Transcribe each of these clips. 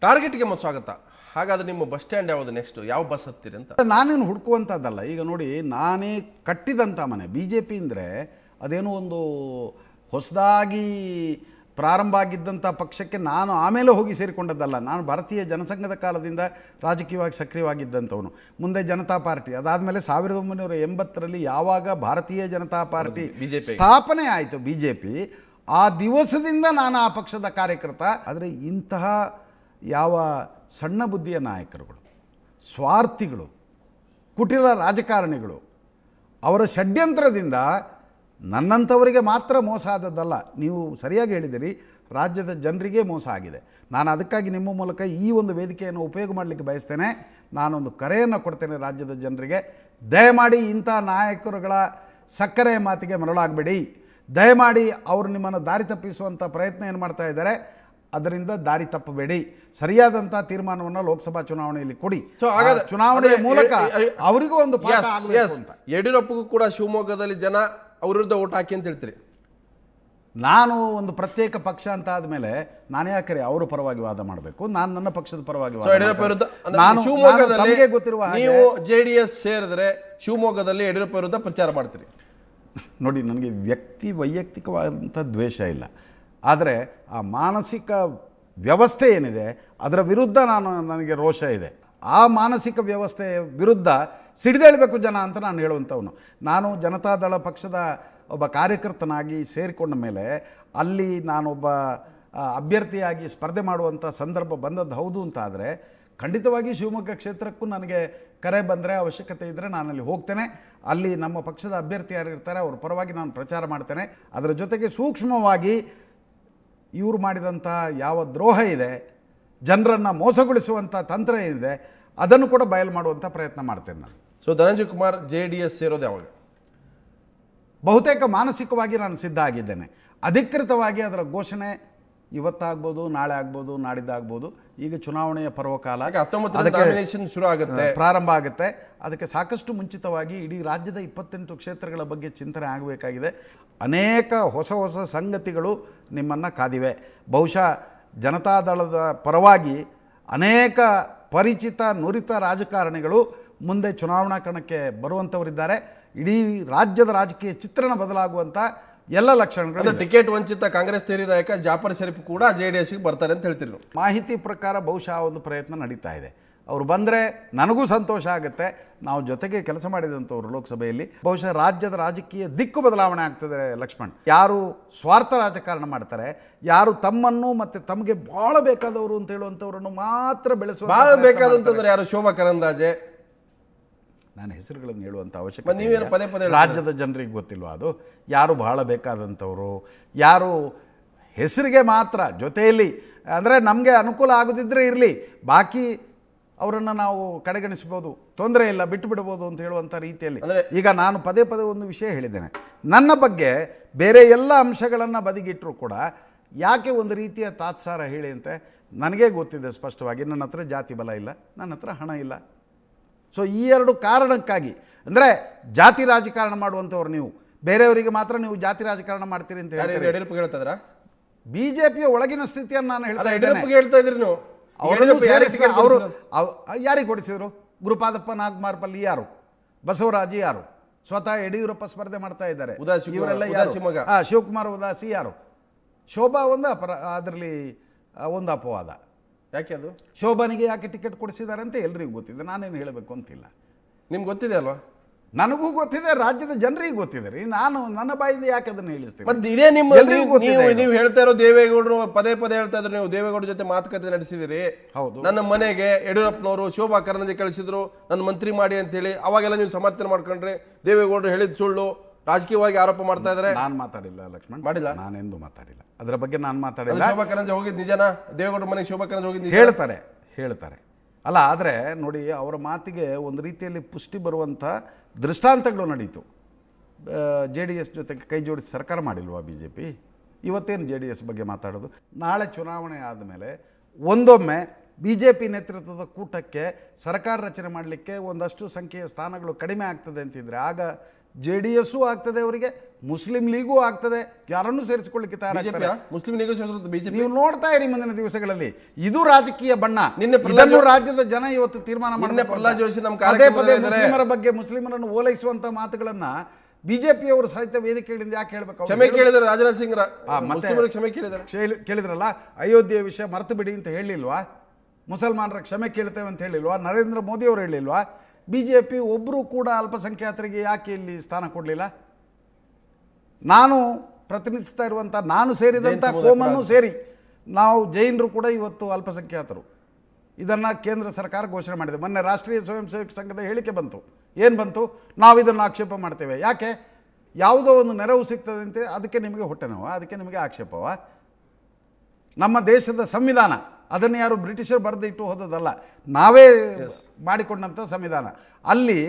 ಟಾರ್ಗೆಟ್ಗೆ ಮೋಸ ಆಗುತ್ತಾ? ಹಾಗಾದ್ರೆ ನಿಮ್ಮ ಬಸ್ ಸ್ಟ್ಯಾಂಡ್ ಯಾವುದು, ನೆಕ್ಸ್ಟ್ ಯಾವ ಬಸ್ ಹತ್ತೀರಿ ಅಂತ? ನಾನೇನು ಹುಡ್ಕುವಂಥದ್ದಲ್ಲ. ಈಗ ನೋಡಿ, ನಾನೇ ಕಟ್ಟಿದಂಥ ಮನೆ. ಬಿ ಜೆ ಪಿ ಅಂದರೆ ಅದೇನೋ ಒಂದು ಹೊಸದಾಗಿ ಪ್ರಾರಂಭ ಆಗಿದ್ದಂಥ ಪಕ್ಷಕ್ಕೆ ನಾನು ಆಮೇಲೆ ಹೋಗಿ ಸೇರಿಕೊಂಡದ್ದಲ್ಲ. ನಾನು ಭಾರತೀಯ ಜನಸಂಘದ ಕಾಲದಿಂದ ರಾಜಕೀಯವಾಗಿ ಸಕ್ರಿಯವಾಗಿದ್ದಂಥವನು. ಮುಂದೆ ಜನತಾ ಪಾರ್ಟಿ, ಅದಾದಮೇಲೆ 1980ರಲ್ಲಿ ಯಾವಾಗ ಭಾರತೀಯ ಜನತಾ ಪಾರ್ಟಿ ಸ್ಥಾಪನೆ ಆಯಿತು ಬಿ ಜೆ ಪಿ, ಆ ದಿವಸದಿಂದ ನಾನು ಆ ಪಕ್ಷದ ಕಾರ್ಯಕರ್ತ. ಆದರೆ ಇಂತಹ ಯಾವ ಸಣ್ಣ ಬುದ್ಧಿಯ ನಾಯಕರುಗಳು, ಸ್ವಾರ್ಥಿಗಳು, ಕುಟಿಲ ರಾಜಕಾರಣಿಗಳು, ಅವರ ಷಡ್ಯಂತ್ರದಿಂದ ನನ್ನಂಥವರಿಗೆ ಮಾತ್ರ ಮೋಸ ಆದದ್ದಲ್ಲ. ನೀವು ಸರಿಯಾಗಿ ಹೇಳಿದಿರಿ, ರಾಜ್ಯದ ಜನರಿಗೆ ಮೋಸ ಆಗಿದೆ. ನಾನು ಅದಕ್ಕಾಗಿ ನಿಮ್ಮ ಮೂಲಕ ಈ ಒಂದು ವೇದಿಕೆಯನ್ನು ಉಪಯೋಗ ಮಾಡಲಿಕ್ಕೆ ಬಯಸ್ತೇನೆ. ನಾನೊಂದು ಕರೆಯನ್ನು ಕೊಡ್ತೇನೆ ರಾಜ್ಯದ ಜನರಿಗೆ. ದಯಮಾಡಿ ಇಂಥ ನಾಯಕರುಗಳ ಸಕ್ಕರೆ ಮಾತಿಗೆ ಮರಳಾಗಬೇಡಿ. ದಯಮಾಡಿ ಅವರು ನಿಮ್ಮನ್ನು ದಾರಿ ತಪ್ಪಿಸುವಂಥ ಪ್ರಯತ್ನ ಏನು ಮಾಡ್ತಾ ಇದ್ದಾರೆ, ಅದರಿಂದ ದಾರಿ ತಪ್ಪಬೇಡಿ. ಸರಿಯಾದಂಥ ತೀರ್ಮಾನವನ್ನು ಲೋಕಸಭಾ ಚುನಾವಣೆಯಲ್ಲಿ ಕೊಡಿ. ಚುನಾವಣೆಯ ಮೂಲಕ ಅವರಿಗೂ ಒಂದು ಪಾಠ ಆಗಬೇಕು ಅಂತ. ಯಡಿಯೂರಪ್ಪಗೂ ಕೂಡ ಶಿವಮೊಗ್ಗದಲ್ಲಿ ಜನ ಅವ್ರ ವಿರುದ್ಧ ಓಟ್ ಹಾಕಿ ಅಂತ ಹೇಳ್ತೀರಿ. ನಾನು ಒಂದು ಪ್ರತ್ಯೇಕ ಪಕ್ಷ ಅಂತ ಆದಮೇಲೆ ನಾನು ಯಾಕೆ ಅವರ ಪರವಾಗಿ ವಾದ ಮಾಡಬೇಕು? ನಾನು ನನ್ನ ಪಕ್ಷದ ಪರವಾಗಿ ಯಡಿಯೂರಪ್ಪ ವಿರುದ್ಧ ಶಿವಮೊಗ್ಗದಲ್ಲಿ ಗೊತ್ತಿರುವ ನೀವು ಜೆಡಿಎಸ್ ಸೇರಿದ್ರೆ ಶಿವಮೊಗ್ಗದಲ್ಲಿ ಯಡಿಯೂರಪ್ಪ ವಿರುದ್ಧ ಪ್ರಚಾರ ಮಾಡ್ತೀರಿ. ನೋಡಿ, ನನಗೆ ವೈಯಕ್ತಿಕವಾದಂಥ ದ್ವೇಷ ಇಲ್ಲ. ಆದರೆ ಆ ಮಾನಸಿಕ ವ್ಯವಸ್ಥೆ ಏನಿದೆ ಅದರ ವಿರುದ್ಧ ನನಗೆ ರೋಷ ಇದೆ. ಆ ಮಾನಸಿಕ ವ್ಯವಸ್ಥೆ ವಿರುದ್ಧ ಸಿಡಿದೇಳಬೇಕು ಜನ ಅಂತ ನಾನು ಹೇಳುವಂಥವನು. ನಾನು ಜನತಾದಳ ಪಕ್ಷದ ಒಬ್ಬ ಕಾರ್ಯಕರ್ತನಾಗಿ ಸೇರಿಕೊಂಡ ಮೇಲೆ ಅಲ್ಲಿ ನಾನೊಬ್ಬ ಅಭ್ಯರ್ಥಿಯಾಗಿ ಸ್ಪರ್ಧೆ ಮಾಡುವಂಥ ಸಂದರ್ಭ ಬಂದದ್ದು ಹೌದು ಅಂತ ಆದರೆ ಖಂಡಿತವಾಗಿ ಶಿವಮೊಗ್ಗ ಕ್ಷೇತ್ರಕ್ಕೂ ನನಗೆ ಕರೆ ಬಂದರೆ, ಅವಶ್ಯಕತೆ ಇದ್ದರೆ ನಾನಲ್ಲಿ ಹೋಗ್ತೇನೆ. ಅಲ್ಲಿ ನಮ್ಮ ಪಕ್ಷದ ಅಭ್ಯರ್ಥಿ ಯಾರಿರ್ತಾರೆ ಅವ್ರ ಪರವಾಗಿ ನಾನು ಪ್ರಚಾರ ಮಾಡ್ತೇನೆ. ಅದರ ಜೊತೆಗೆ ಸೂಕ್ಷ್ಮವಾಗಿ ಇವರು ಮಾಡಿದಂಥ ಯಾವ ದ್ರೋಹ ಇದೆ, ಜನರನ್ನು ಮೋಸಗೊಳಿಸುವಂಥ ತಂತ್ರ ಏನಿದೆ, ಅದನ್ನು ಕೂಡ ಬಯಲು ಮಾಡುವಂಥ ಪ್ರಯತ್ನ ಮಾಡ್ತೇನೆ ನಾನು. ಸೊ ಧನಂಜಯ ಕುಮಾರ್ JDS ಸೇರೋದು ಯಾವಾಗ? ಬಹುತೇಕ ಮಾನಸಿಕವಾಗಿ ನಾನು ಸಿದ್ಧ ಆಗಿದ್ದೇನೆ. ಅಧಿಕೃತವಾಗಿ ಅದರ ಘೋಷಣೆ ಇವತ್ತಾಗ್ಬೋದು, ನಾಳೆ ಆಗ್ಬೋದು, ನಾಡಿದ್ದಾಗ್ಬೋದು. ಈಗ ಚುನಾವಣೆಯ ಪರ್ವಕಾಲ, ಶುರು ಆಗುತ್ತೆ, ಪ್ರಾರಂಭ ಆಗುತ್ತೆ. ಅದಕ್ಕೆ ಸಾಕಷ್ಟು ಮುಂಚಿತವಾಗಿ ಇಡೀ ರಾಜ್ಯದ 28 ಕ್ಷೇತ್ರಗಳ ಬಗ್ಗೆ ಚಿಂತನೆ ಆಗಬೇಕಾಗಿದೆ. ಅನೇಕ ಹೊಸ ಹೊಸ ಸಂಗತಿಗಳು ನಿಮ್ಮನ್ನು ಕಾದಿವೆ. ಬಹುಶಃ ಜನತಾದಳದ ಪರವಾಗಿ ಅನೇಕ ಪರಿಚಿತ ನುರಿತ ರಾಜಕಾರಣಿಗಳು ಮುಂದೆ ಚುನಾವಣಾ ಕಣಕ್ಕೆ ಬರುವಂಥವರಿದ್ದಾರೆ. ಇಡೀ ರಾಜ್ಯದ ರಾಜಕೀಯ ಚಿತ್ರಣ ಬದಲಾಗುವಂಥ ಎಲ್ಲ ಲಕ್ಷಣಗಳು. ಟಿಕೆಟ್ ವಂಚಿತ ಕಾಂಗ್ರೆಸ್ ಹಿರಿಯ ನಾಯಕ ಜಾಫರ್ ಶರೀಫ್ ಕೂಡ JDSಗೆ ಬರ್ತಾರೆ ಅಂತ ಹೇಳ್ತೀರಿ. ಮಾಹಿತಿ ಪ್ರಕಾರ ಬಹುಶಃ ಒಂದು ಪ್ರಯತ್ನ ನಡೀತಾ ಇದೆ. ಅವರು ಬಂದರೆ ನನಗೂ ಸಂತೋಷ ಆಗುತ್ತೆ. ನಾವು ಜೊತೆಗೆ ಕೆಲಸ ಮಾಡಿದಂಥವ್ರು ಲೋಕಸಭೆಯಲ್ಲಿ. ಬಹುಶಃ ರಾಜ್ಯದ ರಾಜಕೀಯ ದಿಕ್ಕು ಬದಲಾವಣೆ ಆಗ್ತದೆ ಲಕ್ಷ್ಮಣ್. ಯಾರು ಸ್ವಾರ್ಥ ರಾಜಕಾರಣ ಮಾಡ್ತಾರೆ, ಯಾರು ತಮ್ಮನ್ನು ಮತ್ತು ತಮಗೆ ಬಹಳ ಬೇಕಾದವರು ಅಂತ ಹೇಳುವಂಥವ್ರನ್ನು ಮಾತ್ರ ಬೆಳೆಸುವ, ಬಹಳ ಬೇಕಾದಂಥವ್ರು ಯಾರು? ಶೋಭಾ ಕರಂದ್ಲಾಜೆ. ನಾನು ಹೆಸರುಗಳನ್ನು ಹೇಳುವಂಥ ಅವಶ್ಯಕತೆ ರಾಜ್ಯದ ಜನರಿಗೆ ಗೊತ್ತಿಲ್ವ? ಅದು ಯಾರು ಬಹಳ ಬೇಕಾದಂಥವರು, ಯಾರು ಹೆಸರಿಗೆ ಮಾತ್ರ ಜೊತೆಯಲ್ಲಿ, ಅಂದರೆ ನಮಗೆ ಅನುಕೂಲ ಆಗೋದಿದ್ದರೆ ಇರಲಿ, ಬಾಕಿ ಅವರನ್ನು ನಾವು ಕಡೆಗಣಿಸ್ಬೋದು, ತೊಂದರೆ ಇಲ್ಲ, ಬಿಟ್ಟು ಬಿಡ್ಬೋದು ಅಂತ ಹೇಳುವಂಥ ರೀತಿಯಲ್ಲಿ. ಈಗ ನಾನು ಪದೇ ಒಂದು ವಿಷಯ ಹೇಳಿದ್ದೇನೆ. ನನ್ನ ಬಗ್ಗೆ ಬೇರೆ ಎಲ್ಲ ಅಂಶಗಳನ್ನು ಬದಿಗಿಟ್ಟರೂ ಕೂಡ ಯಾಕೆ ಒಂದು ರೀತಿಯ ತಾತ್ಸಾರ ಹೇಳಿ ಅಂತ ನನಗೇ ಗೊತ್ತಿದೆ ಸ್ಪಷ್ಟವಾಗಿ. ನನ್ನ ಹತ್ರ ಜಾತಿ ಬಲ ಇಲ್ಲ, ನನ್ನ ಹತ್ರ ಹಣ ಇಲ್ಲ. ಸೊ ಈ ಎರಡು ಕಾರಣಕ್ಕಾಗಿ, ಅಂದರೆ ಜಾತಿ ರಾಜಕಾರಣ ಮಾಡುವಂಥವ್ರು ನೀವು, ಬೇರೆಯವರಿಗೆ ಮಾತ್ರ ನೀವು ಜಾತಿ ರಾಜಕಾರಣ ಮಾಡ್ತೀರಿ ಅಂತ ಹೇಳ್ತಿದ್ರ. BJPಯ ಒಳಗಿನ ಸ್ಥಿತಿಯನ್ನು ನಾನು ಹೇಳ್ತಾ ಇದ್ರಿ. ನೀವು ಅವರು ಯಾರಿಗೆ ಕೊಡಿಸಿದ್ರು? ಗುರುಪಾದಪ್ಪ ನಾಗಮಾರ್ಪಲ್ಲಿ ಯಾರು? ಬಸವರಾಜ್ ಯಾರು? ಸ್ವತಃ ಯಡಿಯೂರಪ್ಪ ಸ್ಪರ್ಧೆ ಮಾಡ್ತಾ ಇದ್ದಾರೆ. ಇವರೆಲ್ಲ ಶಿವಕುಮಾರ್ ಉದಾಸಿ ಯಾರು? ಶೋಭಾ ಒಂದು ಅದರಲ್ಲಿ ಒಂದು ಅಪವಾದ. ಯಾಕೆ ಅದು? ಶೋಭಾನಿಗೆ ಯಾಕೆ ಟಿಕೆಟ್ ಕೊಡಿಸಿದ್ದಾರೆ ಅಂತ ಎಲ್ರಿಗೂ ಗೊತ್ತಿದೆ, ನಾನೇನು ಹೇಳಬೇಕು ಅಂತಿಲ್ಲ. ನಿಮ್ಗೆ ಗೊತ್ತಿದೆ ಅಲ್ವಾ? ನನಗೂ ಗೊತ್ತಿದೆ, ರಾಜ್ಯದ ಜನರಿಗೆ ಗೊತ್ತಿದೆ ರೀ. ನಾನು ನನ್ನ ಬಾಯಿಂದ ಯಾಕೆ ಅದನ್ನು ಹೇಳಿಸ್ತೀನಿ? ಮತ್ತೆ ಇದೇ ನೀವು ಹೇಳ್ತಾ ಇರೋ ದೇವೇಗೌಡರು ಪದೇ ಹೇಳ್ತಾ ಇದ್ರು. ನೀವು ದೇವೇಗೌಡರ ಜೊತೆ ಮಾತುಕತೆ ನಡೆಸಿದಿರಿ. ಹೌದು. ನನ್ನ ಮನೆಗೆ ಯಡಿಯೂರಪ್ಪನವರು ಶೋಭಾ ಕರಂದ್ಲಾಜೆ ಕಳಿಸಿದ್ರು, ನನ್ನ ಮಂತ್ರಿ ಮಾಡಿ ಅಂತ ಹೇಳಿ. ಅವಾಗೆಲ್ಲ ನೀವು ಸಮರ್ಥನೆ ಮಾಡ್ಕೊಂಡ್ರೆ ದೇವೇಗೌಡರು ಹೇಳಿದ್ ಸುಳ್ಳು, ರಾಜಕೀಯವಾಗಿ ಆರೋಪ ಮಾಡ್ತಾ ಇದ್ದಾರೆ. ನಾನು ಮಾತಾಡಿಲ್ಲ ಲಕ್ಷ್ಮಣ್, ಮಾಡಿಲ್ಲ. ನಾನೆಂದು ಮಾತಾಡಿಲ್ಲ ಅದರ ಬಗ್ಗೆ. ನಾನು ಮಾತಾಡಿಲ್ಲ. ಶೋಭಾ ಕರಂದ್ಲಾಜೆ ಹೋಗಿದ್ ನಿಜನಾ? ದೇವೇಗೌಡರ ಮನೆಗೆ ಶೋಭಾ ಕರಂದ್ಲಾಜೆ ಹೋಗಿದ್ ಹೇಳ್ತಾರೆ ಅಲ್ಲ. ಆದರೆ ನೋಡಿ, ಅವರ ಮಾತಿಗೆ ಒಂದು ರೀತಿಯಲ್ಲಿ ಪುಷ್ಟಿ ಬರುವಂಥ ದೃಷ್ಟಾಂತಗಳು ನಡೀತು. JDS ಜೊತೆಗೆ ಕೈ ಜೋಡಿಸಿ ಸರ್ಕಾರ ಮಾಡಿಲ್ವಾ BJP? ಇವತ್ತೇನು JDS ಬಗ್ಗೆ ಮಾತಾಡೋದು? ನಾಳೆ ಚುನಾವಣೆ ಆದಮೇಲೆ ಒಂದೊಮ್ಮೆ BJP ನೇತೃತ್ವದ ಕೂಟಕ್ಕೆ ಸರ್ಕಾರ ರಚನೆ ಮಾಡಲಿಕ್ಕೆ ಒಂದಷ್ಟು ಸಂಖ್ಯೆಯ ಸ್ಥಾನಗಳು ಕಡಿಮೆ ಆಗ್ತದೆ ಅಂತಿದ್ರೆ ಆಗ JDS ಆಗ್ತದೆ ಅವರಿಗೆ, ಮುಸ್ಲಿಂ ಲೀಗೂ ಆಗ್ತದೆ, ಯಾರನ್ನೂ ಸೇರಿಸಿಕೊಳ್ಳಿಕ್ಕೆ ತಯಾರಾಗ್ತಾರೆ. ಮುಸ್ಲಿಂ ಲೀಗ್ ಬಿಜೆಪಿ ನೀವು ನೋಡ್ತಾ ಇರಿ ಮುಂದಿನ ದಿವಸಗಳಲ್ಲಿ. ಇದು ರಾಜಕೀಯ ಬಣ್ಣ. ಇದನ್ನು ರಾಜ್ಯದ ಜನ ಇವತ್ತು ತೀರ್ಮಾನ ಮಾಡಬೇಕು. ಪ್ರಹ್ಲಾದ್ ಜೋಶಿ ನಮ್ಮ ಪದೇ ಪದೇ ಮುಸ್ಲಿಮರ ಬಗ್ಗೆ, ಮುಸ್ಲಿಮರನ್ನು ಓಲೈಸುವಂತ ಮಾತುಗಳನ್ನ ಬಿಜೆಪಿಯವರು ಸಹಿತ ವೇದಿಕೆಗಳಿಂದ ಯಾಕೆ ಹೇಳ್ಬೇಕು? ಕ್ಷಮೆ ಕೇಳಿದ್ರೆ ರಾಜನಾಥ್ ಸಿಂಗ್ ಕ್ಷಮೆ ಕೇಳಿದ್ರಲ್ಲ, ಅಯೋಧ್ಯೆ ವಿಷಯ ಮರೆತು ಬಿಡಿ ಅಂತ ಹೇಳಿಲ್ವಾ? ಮುಸಲ್ಮಾನರ ಕ್ಷಮೆ ಕೇಳ್ತೇವೆ ಅಂತ ಹೇಳಿಲ್ವಾ? ನರೇಂದ್ರ ಮೋದಿ ಅವರು ಹೇಳಿಲ್ವಾ? ಬಿಜೆಪಿ ಒಬ್ಬರು ಕೂಡ ಅಲ್ಪಸಂಖ್ಯಾತರಿಗೆ ಯಾಕೆ ಇಲ್ಲಿ ಸ್ಥಾನ ಕೊಡಲಿಲ್ಲ? ನಾನು ಪ್ರತಿನಿಧಿಸ್ತಾ ಇರುವಂಥ, ನಾನು ಸೇರಿದಂಥ ಕೋಮನ್ನು ಸೇರಿ ನಾವು ಜೈನರು ಕೂಡ ಇವತ್ತು ಅಲ್ಪಸಂಖ್ಯಾತರು. ಇದನ್ನು ಕೇಂದ್ರ ಸರ್ಕಾರ ಘೋಷಣೆ ಮಾಡಿದೆ. ಮೊನ್ನೆ ರಾಷ್ಟ್ರೀಯ ಸ್ವಯಂ ಸೇವಕ ಸಂಘದ ಹೇಳಿಕೆ ಬಂತು. ಏನು ಬಂತು? ನಾವು ಇದನ್ನು ಆಕ್ಷೇಪ ಮಾಡ್ತೇವೆ. ಯಾಕೆ? ಯಾವುದೋ ಒಂದು ನೆರವು ಸಿಗ್ತದಂತೆ ಅದಕ್ಕೆ ನಿಮಗೆ ಹೊಟ್ಟೆ ನೋವ, ಅದಕ್ಕೆ ನಿಮಗೆ ಆಕ್ಷೇಪವ? ನಮ್ಮ ದೇಶದ ಸಂವಿಧಾನ, ಅದನ್ನು ಯಾರು ಬ್ರಿಟಿಷರು ಬರೆದು ಇಟ್ಟು ಹೋದದಲ್ಲ, ನಾವೇ ಮಾಡಿಕೊಂಡಂಥ ಸಂವಿಧಾನ. ಅಲ್ಲಿ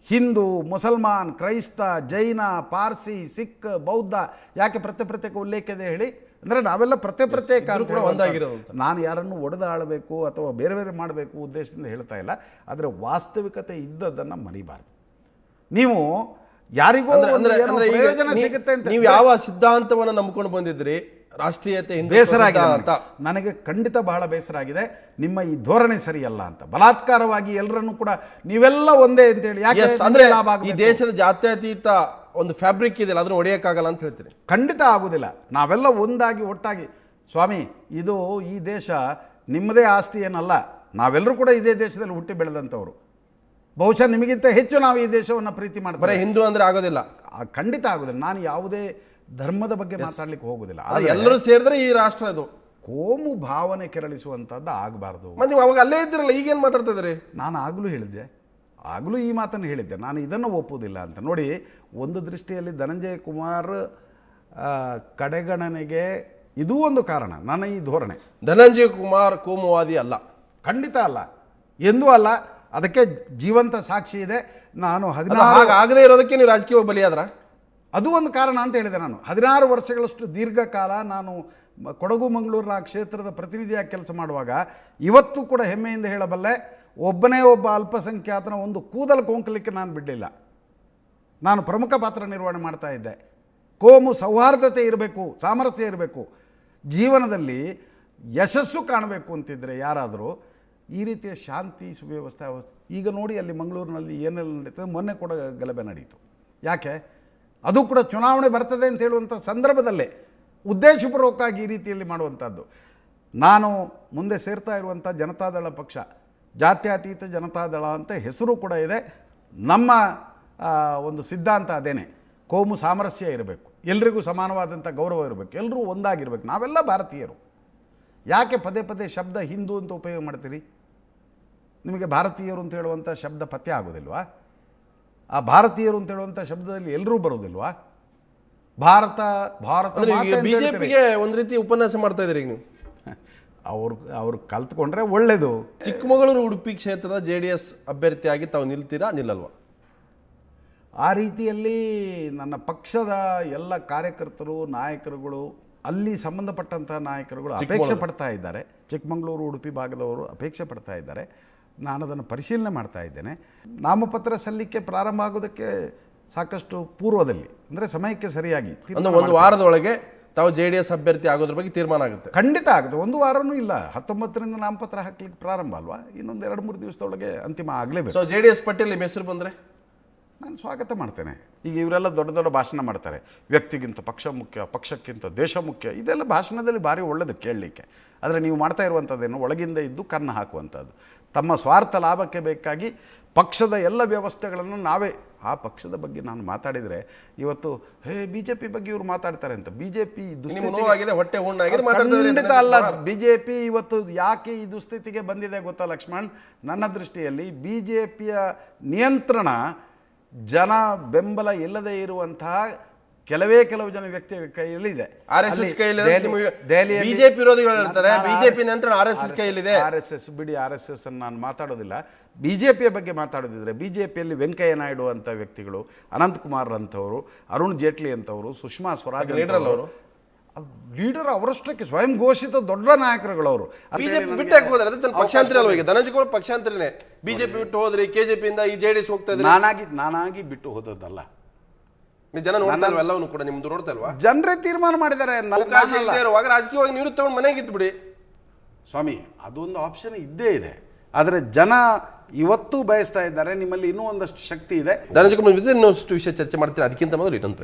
ಹಿಂದೂ, ಮುಸಲ್ಮಾನ್, ಕ್ರೈಸ್ತ, ಜೈನ, ಪಾರ್ಸಿ, ಸಿಖ್, ಬೌದ್ಧ ಯಾಕೆ ಪ್ರತ್ಯೇಕ ಉಲ್ಲೇಖ ಇದೆ ಹೇಳಿ? ಅಂದರೆ ನಾವೆಲ್ಲ ಪ್ರತ್ಯೇಕ ನಾನು ಯಾರನ್ನು ಒಡೆದಾಳಬೇಕು ಅಥವಾ ಬೇರೆ ಬೇರೆ ಮಾಡಬೇಕು ಉದ್ದೇಶದಿಂದ ಹೇಳ್ತಾ ಇಲ್ಲ. ಆದರೆ ವಾಸ್ತವಿಕತೆ ಇದ್ದದನ್ನು ಮರಿಬಾರ್ದು. ನೀವು ಯಾರಿಗೋ ಪ್ರಯೋಜನ ಸಿಗುತ್ತೆ ಅಂತ ನೀವು ಯಾವ ಸಿದ್ಧಾಂತವನ್ನು ನಂಬಿಕೊಂಡು ಬಂದಿದ್ರಿ? ರಾಷ್ಟ್ರೀಯತೆ ಬೇಸರ ಆಗಿದೆ ನನಗೆ, ಖಂಡಿತ ಬಹಳ ಬೇಸರ ಆಗಿದೆ. ನಿಮ್ಮ ಈ ಧೋರಣೆ ಸರಿಯಲ್ಲ ಅಂತ ಬಲಾತ್ಕಾರವಾಗಿ ಎಲ್ಲರನ್ನು ಕೂಡ ನೀವೆಲ್ಲ ಒಂದೇ ಅಂತೇಳಿ ಯಾಕೆ ಅಂದ್ರೆ ಈ ದೇಶದ ಜಾತ್ಯತೀತ ಒಂದು ಫ್ಯಾಬ್ರಿಕ್ ಇದೆಯಲ್ಲ, ಅದನ್ನು ಹೊಡೆಯಕ್ಕಾಗಲ್ಲ ಅಂತ ಹೇಳ್ತೀರಿ? ಖಂಡಿತ ಆಗುದಿಲ್ಲ. ನಾವೆಲ್ಲ ಒಂದಾಗಿ ಒಟ್ಟಾಗಿ, ಸ್ವಾಮಿ ಇದು ಈ ದೇಶ ನಿಮ್ಮದೇ ಆಸ್ತಿ ಏನಲ್ಲ, ನಾವೆಲ್ಲರೂ ಕೂಡ ಇದೇ ದೇಶದಲ್ಲಿ ಹುಟ್ಟಿ ಬೆಳೆದಂಥವ್ರು. ಬಹುಶಃ ನಿಮಗಿಂತ ಹೆಚ್ಚು ನಾವು ಈ ದೇಶವನ್ನು ಪ್ರೀತಿ ಮಾಡ್ತಾರೆ. ಹಿಂದೂ ಅಂದ್ರೆ ಆಗೋದಿಲ್ಲ, ಖಂಡಿತ ಆಗೋದಿಲ್ಲ. ನಾನು ಯಾವುದೇ ಧರ್ಮದ ಬಗ್ಗೆ ಮಾತಾಡ್ಲಿಕ್ಕೆ ಹೋಗುದಿಲ್ಲ. ಎಲ್ಲರೂ ಸೇರಿದ್ರೆ ಈ ರಾಷ್ಟ್ರ ಅದು. ಕೋಮು ಭಾವನೆ ಕೆರಳಿಸುವಂಥದ್ದು ಆಗಬಾರ್ದು. ನೀವು ಅವಾಗ ಅಲ್ಲೇ ಇದ್ದಿರಲ್ಲ, ಈಗೇನು ಮಾತಾಡ್ತಾ ಇದ್ರಿ? ನಾನು ಆಗಲೂ ಈ ಮಾತನ್ನು ಹೇಳಿದ್ದೆ, ನಾನು ಇದನ್ನು ಒಪ್ಪುವುದಿಲ್ಲ ಅಂತ. ನೋಡಿ, ಒಂದು ದೃಷ್ಟಿಯಲ್ಲಿ ಧನಂಜಯ ಕುಮಾರ್ ಕಡೆಗಣನೆಗೆ ಇದೂ ಒಂದು ಕಾರಣ. ನನ್ನ ಈ ಧೋರಣೆ, ಧನಂಜಯ ಕುಮಾರ್ ಕೋಮುವಾದಿ ಅಲ್ಲ, ಖಂಡಿತ ಅಲ್ಲ, ಎಂದೂ ಅಲ್ಲ. ಅದಕ್ಕೆ ಜೀವಂತ ಸಾಕ್ಷಿ ಇದೆ. ನಾನು ಆಗದೇ ಇರೋದಕ್ಕೆ ನೀವು ರಾಜಕೀಯ ಬಲಿಯಾದ್ರ ಅದು ಒಂದು ಕಾರಣ ಅಂತ ಹೇಳಿದೆ. ನಾನು 16 ವರ್ಷಗಳಷ್ಟು ದೀರ್ಘಕಾಲ ನಾನು ಕೊಡಗು ಮಂಗಳೂರಿನ ಕ್ಷೇತ್ರದ ಪ್ರತಿನಿಧಿಯಾಗಿ ಕೆಲಸ ಮಾಡುವಾಗ ಇವತ್ತು ಕೂಡ ಹೆಮ್ಮೆಯಿಂದ ಹೇಳಬಲ್ಲೆ, ಒಬ್ಬನೇ ಒಬ್ಬ ಅಲ್ಪಸಂಖ್ಯಾತನ ಒಂದು ಕೂದಲು ಕೊಂಕಲಿಕ್ಕೆ ನಾನು ಬಿಡಲಿಲ್ಲ. ನಾನು ಪ್ರಮುಖ ಪಾತ್ರ ನಿರ್ವಹಣೆ ಮಾಡ್ತಾ ಇದ್ದೆ. ಕೋಮು ಸೌಹಾರ್ದತೆ ಇರಬೇಕು, ಸಾಮರಸ್ಯ ಇರಬೇಕು, ಜೀವನದಲ್ಲಿ ಯಶಸ್ಸು ಕಾಣಬೇಕು ಅಂತಿದ್ರೆ ಯಾರಾದರೂ ಈ ರೀತಿಯ ಶಾಂತಿ ಸುವ್ಯವಸ್ಥೆ. ಈಗ ನೋಡಿ ಅಲ್ಲಿ ಮಂಗಳೂರಿನಲ್ಲಿ ಏನೆಲ್ಲ ನಡೀತದೆ. ಮೊನ್ನೆ ಕೂಡ ಗಲಭೆ ನಡೀತು. ಯಾಕೆ? ಅದು ಕೂಡ ಚುನಾವಣೆ ಬರ್ತದೆ ಅಂತ ಹೇಳುವಂಥ ಸಂದರ್ಭದಲ್ಲೇ ಉದ್ದೇಶಪೂರ್ವಕವಾಗಿ ಈ ರೀತಿಯಲ್ಲಿ ಮಾಡುವಂಥದ್ದು. ನಾನು ಮುಂದೆ ಸೇರ್ತಾ ಇರುವಂಥ ಜನತಾದಳ ಪಕ್ಷ ಜಾತ್ಯತೀತ ಜನತಾದಳ ಅಂತ ಹೆಸರು ಕೂಡ ಇದೆ. ನಮ್ಮ ಒಂದು ಸಿದ್ಧಾಂತ ಅದೇನೆ, ಕೋಮು ಸಾಮರಸ್ಯ ಇರಬೇಕು, ಎಲ್ರಿಗೂ ಸಮಾನವಾದಂಥ ಗೌರವ ಇರಬೇಕು, ಎಲ್ಲರೂ ಒಂದಾಗಿರ್ಬೇಕು, ನಾವೆಲ್ಲ ಭಾರತೀಯರು. ಯಾಕೆ ಪದೇ ಪದೇ ಶಬ್ದ ಹಿಂದೂ ಅಂತ ಉಪಯೋಗ ಮಾಡ್ತೀರಿ? ನಿಮಗೆ ಭಾರತೀಯರು ಅಂತ ಹೇಳುವಂಥ ಶಬ್ದ ಪಥ್ಯ ಆಗೋದಿಲ್ವಾ? ಆ ಭಾರತೀಯರು ಅಂತ ಹೇಳುವಂಥ ಶಬ್ದದಲ್ಲಿ ಎಲ್ಲರೂ ಬರೋದಿಲ್ವಾ? ಭಾರತ ಬಿಜೆಪಿಗೆ ಒಂದು ರೀತಿ ಉಪನ್ಯಾಸ ಮಾಡ್ತಾ ಇದ್ದೀರಿ ನೀವು. ಅವ್ರು ಕಲ್ತ್ಕೊಂಡ್ರೆ ಒಳ್ಳೇದು. ಚಿಕ್ಕಮಗಳೂರು ಉಡುಪಿ ಕ್ಷೇತ್ರದ JDS ಅಭ್ಯರ್ಥಿಯಾಗಿ ತಾವು ನಿಲ್ತೀರಾ, ನಿಲ್ಲಲ್ವಾ? ಆ ರೀತಿಯಲ್ಲಿ ನನ್ನ ಪಕ್ಷದ ಎಲ್ಲ ಕಾರ್ಯಕರ್ತರು, ನಾಯಕರುಗಳು, ಅಲ್ಲಿ ಸಂಬಂಧಪಟ್ಟಂತಹ ನಾಯಕರುಗಳು ಅಪೇಕ್ಷೆ ಪಡ್ತಾ ಇದ್ದಾರೆ. ಚಿಕ್ಕಮಗಳೂರು ಉಡುಪಿ ಭಾಗದವರು ಅಪೇಕ್ಷೆ ಪಡ್ತಾ ಇದ್ದಾರೆ. ನಾನು ಅದನ್ನು ಪರಿಶೀಲನೆ ಮಾಡ್ತಾ ಇದ್ದೇನೆ. ನಾಮಪತ್ರ ಸಲ್ಲಿಕೆ ಪ್ರಾರಂಭ ಆಗೋದಕ್ಕೆ ಸಾಕಷ್ಟು ಪೂರ್ವದಲ್ಲಿ, ಅಂದರೆ ಸಮಯಕ್ಕೆ ಸರಿಯಾಗಿ ಒಂದು ವಾರದೊಳಗೆ ತಾವು JDS ಅಭ್ಯರ್ಥಿ ಆಗೋದ್ರ ಬಗ್ಗೆ ತೀರ್ಮಾನ ಆಗುತ್ತೆ. ಖಂಡಿತ ಆಗುತ್ತೆ. ಒಂದು ವಾರನೂ ಇಲ್ಲ, 19ರಿಂದ ನಾಮಪತ್ರ ಹಾಕ್ಲಿಕ್ಕೆ ಪ್ರಾರಂಭ ಅಲ್ವಾ? ಇನ್ನೊಂದು 2-3 ದಿವಸದೊಳಗೆ ಅಂತಿಮ ಆಗಲೇಬೇಕು. ಸೊ JDS ಪಟ್ಟಿಯಲ್ಲಿ ಹೆಸರು ಬಂದರೆ ನಾನು ಸ್ವಾಗತ ಮಾಡ್ತೇನೆ. ಈಗ ಇವರೆಲ್ಲ ದೊಡ್ಡ ದೊಡ್ಡ ಭಾಷಣ ಮಾಡ್ತಾರೆ, ವ್ಯಕ್ತಿಗಿಂತ ಪಕ್ಷ ಮುಖ್ಯ, ಪಕ್ಷಕ್ಕಿಂತ ದೇಶ ಮುಖ್ಯ. ಇದೆಲ್ಲ ಭಾಷಣದಲ್ಲಿ ಭಾರಿ ಒಳ್ಳೆಯದು ಕೇಳಲಿಕ್ಕೆ. ಆದರೆ ನೀವು ಮಾಡ್ತಾ ಇರುವಂಥದ್ದೇನು ಒಳಗಿಂದ ಇದ್ದು ಕನ್ನ ಹಾಕುವಂಥದ್ದು. ತಮ್ಮ ಸ್ವಾರ್ಥ ಲಾಭಕ್ಕೆ ಬೇಕಾಗಿ ಪಕ್ಷದ ಎಲ್ಲ ವ್ಯವಸ್ಥೆಗಳನ್ನು ನಾವೇ, ಆ ಪಕ್ಷದ ಬಗ್ಗೆ ನಾನು ಮಾತಾಡಿದರೆ ಇವತ್ತು BJP ಬಗ್ಗೆ ಇವರು ಮಾತಾಡ್ತಾರೆ ಅಂತ. BJP ಖಂಡಿತ ಅಲ್ಲ. BJP ಇವತ್ತು ಯಾಕೆ ಈ ದುಸ್ಥಿತಿಗೆ ಬಂದಿದೆ ಗೊತ್ತಾ ಲಕ್ಷ್ಮಣ್? ನನ್ನ ದೃಷ್ಟಿಯಲ್ಲಿ BJPಯ ನಿಯಂತ್ರಣ ಜನ ಬೆಂಬಲ ಇಲ್ಲದೆ ಇರುವಂತಹ ಕೆಲವು ಜನ ವ್ಯಕ್ತಿಗಳ ಕೈಯಲ್ಲಿ ಇದೆ. RSS ಬಿಜೆಪಿ ವಿರೋಧಿಗಳು ಹೇಳ್ತಾರೆ ಬಿಜೆಪಿ ನಿಯಂತ್ರಣ RSS ಕೈಯಲ್ಲಿದೆ. RSS ಬಿಡಿ, RSS ಅನ್ನು ನಾನು ಮಾತಾಡೋದಿಲ್ಲ. BJPಯ ಬಗ್ಗೆ ಮಾತಾಡೋದಿದ್ರೆ BJPಯಲ್ಲಿ ವೆಂಕಯ್ಯ ನಾಯ್ಡು ಅಂತ ವ್ಯಕ್ತಿಗಳು, ಅನಂತಕುಮಾರ್ ಅಂತವರು, ಅರುಣ್ ಜೇಟ್ಲಿ ಅಂತವರು, ಸುಷ್ಮಾ ಸ್ವರಾಜ್ ಅವರು ಲೀಡರ್, ಅವರಷ್ಟಕ್ಕೆ ಸ್ವಯಂ ಘೋಷಿತ ದೊಡ್ಡ ನಾಯಕರುಗಳವರು. ಬಿಜೆಪಿ ಬಿಟ್ಟು ಹೋದ್ರೆ ಅದಕ್ಕೆ ಪಕ್ಷಾಂತರ ಅಲ್ವ? ಈಗ ಧನಂಜಯ ಕುಮಾರ್ ಪಕ್ಷಾಂತರನೇ. BJP ಬಿಟ್ಟು ಹೋದ್ರಿ, KJP ಇಂದ ಈ JDS ಹೋಗ್ತಾ ಇದ್ದಾರೆ. ನಾನಾಗಿ ಬಿಟ್ಟು ಹೋದದ್ದಲ್ಲ. ಜನ ನೋಡ್ತಾ ಇಲ್ವಾ ಎಲ್ಲವನ್ನೂ ಕೂಡ ನಿಮ್ದು ನೋಡ್ತಾ ಇಲ್ವಾ? ಜನರೇ ತೀರ್ಮಾನ ಮಾಡಿದ್ದಾರೆ. ಅವಕಾಶ ಇಲ್ಲದೆ ಇರುವಾಗ ರಾಜಕೀಯವಾಗಿ ನೀವು ತಗೊಂಡು ಮನೆಗಿತ್ತು ಬಿಡಿ ಸ್ವಾಮಿ, ಅದೊಂದು ಆಪ್ಷನ್ ಇದ್ದೇ ಇದೆ. ಆದರೆ ಜನ ಇವತ್ತು ಬಯಸ್ತಾ ಇದ್ದಾರೆ, ನಿಮ್ಮಲ್ಲಿ ಇನ್ನೂ ಒಂದಷ್ಟು ಶಕ್ತಿ ಇದೆ. ಧನಂಜಯ ಕುಮಾರ್ ಇನ್ನೊಂದಷ್ಟು ವಿಷಯ ಚರ್ಚೆ ಮಾಡ್ತೀನಿ. ಅದಕ್ಕಿಂತ ಮೊದಲು ಇನ್ನೊಂದು